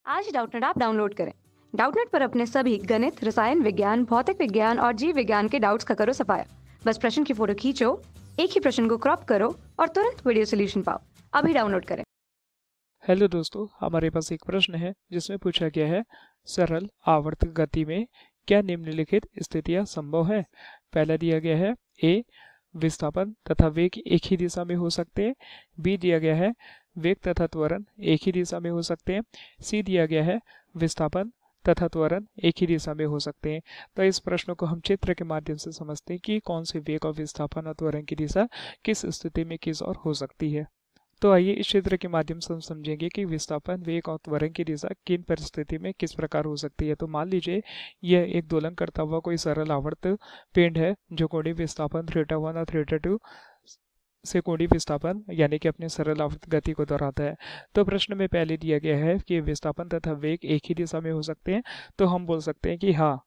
आज ही Doubtnut app download करें। Doubtnut पर अपने सभी गणित, रसायन विज्ञान, भौतिक विज्ञान और जीव विज्ञान के डाउट्स का करो सफाया। बस प्रश्न की फोटो खींचो, एक ही प्रश्न को क्रॉप करो और तुरंत वीडियो सोल्यूशन पाओ। अभी डाउनलोड करें। हेलो दोस्तों, हमारे पास एक प्रश्न है जिसमें पूछा गया है सरल आवर्त गति में क्या निम्नलिखित स्थितियां संभव है। पहला दिया गया है ए विस्थापन तथा वेग एक ही दिशा में हो सकते हैं। बी दिया गया है वेग तथा त्वरण एक ही दिशा में हो सकते हैं। सी दिया गया है विस्थापन तथा त्वरण एक ही दिशा में हो सकते हैं। तो इस प्रश्न को हम चित्र के माध्यम से समझते हैं कि कौन से वेग और विस्थापन और त्वरण की दिशा किस स्थिति में किस और हो सकती है। तो आइए इस चित्र के माध्यम से हम समझेंगे कि विस्थापन, वेग और त्वरण की दिशा किन परिस्थिति में किस प्रकार हो सकती है। तो मान लीजिए यह एक दोलन करता हुआ कोई सरल आवर्त पिंड है जो कोणीय विस्थापन θ1 और θ2 से कोणीय विस्थापन यानी कि अपने सरल आवर्त गति को दोहराता है। तो प्रश्न में पहले दिया गया है कि विस्थापन तथा वेग एक ही दिशा में हो सकते हैं। तो हम बोल सकते हैं कि हाँ,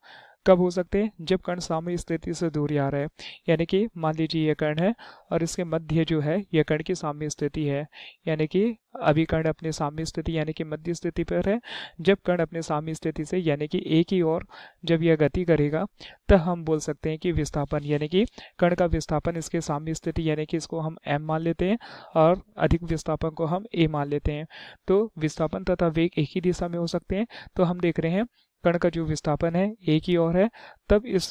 कब हो सकते हैं? जब कण साम्य स्थिति से दूर आ रहा है। यानी कि मान लीजिए यह कण है और इसके मध्य जो है यह कण की साम्य स्थिति है। यानी कि अभी कण अपने साम्य स्थिति यानी कि मध्य स्थिति पर है। जब कण अपने साम्य स्थिति से यानी कि एक ही ओर जब यह गति करेगा तब हम बोल सकते हैं कि विस्थापन यानी कि कण का विस्थापन इसके साम्य स्थिति यानी कि इसको हम m मान लेते हैं और अधिक विस्थापन को हम a मान लेते हैं। तो विस्थापन तथा वेग एक ही दिशा में हो सकते हैं। तो हम देख रहे हैं कण का जो विस्थापन है एक ही ओर है, तब इस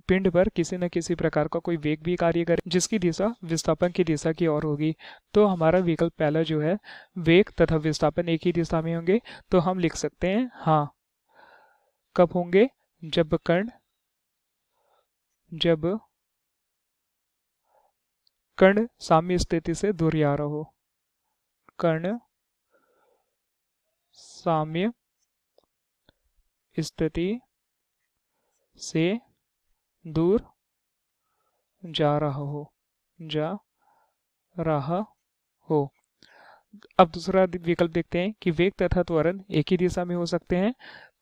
पिंड पर किसी न किसी प्रकार का कोई वेग भी कार्य करे जिसकी दिशा विस्थापन की दिशा की ओर होगी। तो हमारा विकल्प पहला जो है वेग तथा विस्थापन एक ही दिशा में होंगे। तो हम लिख सकते हैं हाँ, कब होंगे? जब कण साम्य स्थिति से दूर आ रहा हो। कण साम्य स्थिति से दूर जा रहा हो। अब दूसरा विकल्प देखते हैं कि वेग तथा त्वरण एक ही दिशा में हो सकते हैं।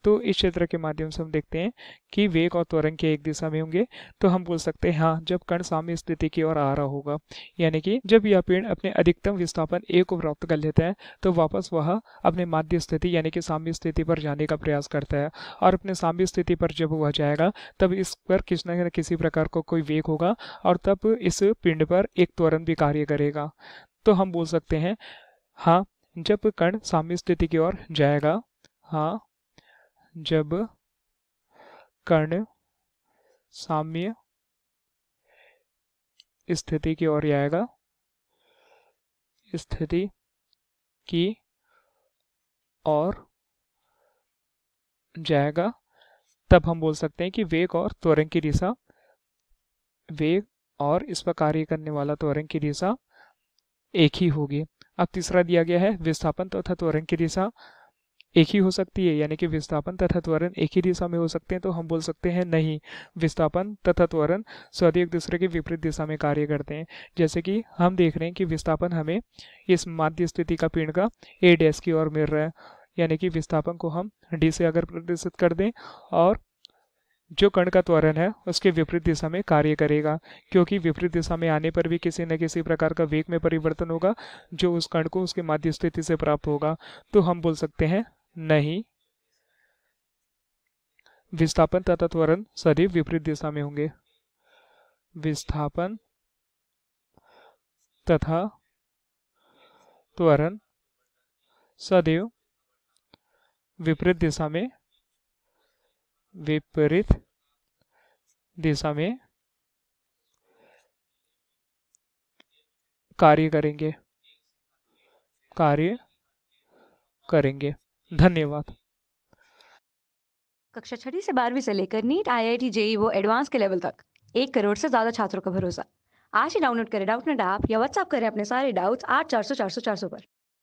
तो इस क्षेत्र के माध्यम से हम देखते हैं कि वेग और त्वरण के एक दिशा में होंगे। तो हम बोल सकते हैं हाँ, जब कण साम्य स्थिति की ओर आ रहा होगा। यानी कि जब यह पिंड अपने अधिकतम विस्थापन a को प्राप्त कर लेता है तो वापस वह अपने माध्य स्थिति यानी कि साम्य स्थिति पर जाने का प्रयास करता है। और अपने साम्य स्थिति पर जब वह जाएगा तब इस पर किसी न किसी प्रकार का कोई वेग होगा और तब इस पिंड पर एक त्वरण भी कार्य करेगा। तो हम बोल सकते हैं हाँ, जब कण साम्य स्थिति की ओर जाएगा। हाँ, जब कण साम्य स्थिति की ओर जाएगा, स्थिति की ओर जाएगा, तब हम बोल सकते हैं कि वेग और त्वरण की दिशा, वेग और इस पर कार्य करने वाला त्वरण की दिशा एक ही होगी। अब तीसरा दिया गया है विस्थापन तथा त्वरण की दिशा एक ही हो सकती है। यानी कि विस्थापन तथा त्वरण एक ही दिशा में हो सकते हैं। तो हम बोल सकते हैं नहीं, विस्थापन तथा त्वरण सदैव एक दूसरे के विपरीत दिशा में कार्य करते हैं। जैसे कि हम देख रहे हैं कि विस्थापन हमें इस माध्य स्थिति का पिंड का a डैश की ओर मिल रहा है। यानी कि विस्थापन को हम d से अगर प्रदर्शित कर दें और जो कण का त्वरण है उसके विपरीत दिशा में कार्य करेगा, क्योंकि विपरीत दिशा में आने पर भी किसी न किसी प्रकार का वेग में परिवर्तन होगा जो उस कण को उसके माध्य स्थिति से प्राप्त होगा। तो हम बोल सकते हैं नहीं, विस्थापन तथा त्वरण सदैव विपरीत दिशा में होंगे। विस्थापन तथा त्वरण सदैव विपरीत दिशा में कार्य करेंगे। धन्यवाद। कक्षा 6 से 12वीं से लेकर नीट, IIT, JEE वो एडवांस के लेवल तक 1 करोड़ से ज्यादा छात्रों का भरोसा। आज ही डाउनलोड करें डाउटनेट ऐप या व्हाट्सएप करें अपने सारे डाउट्स 8400 400 400 पर।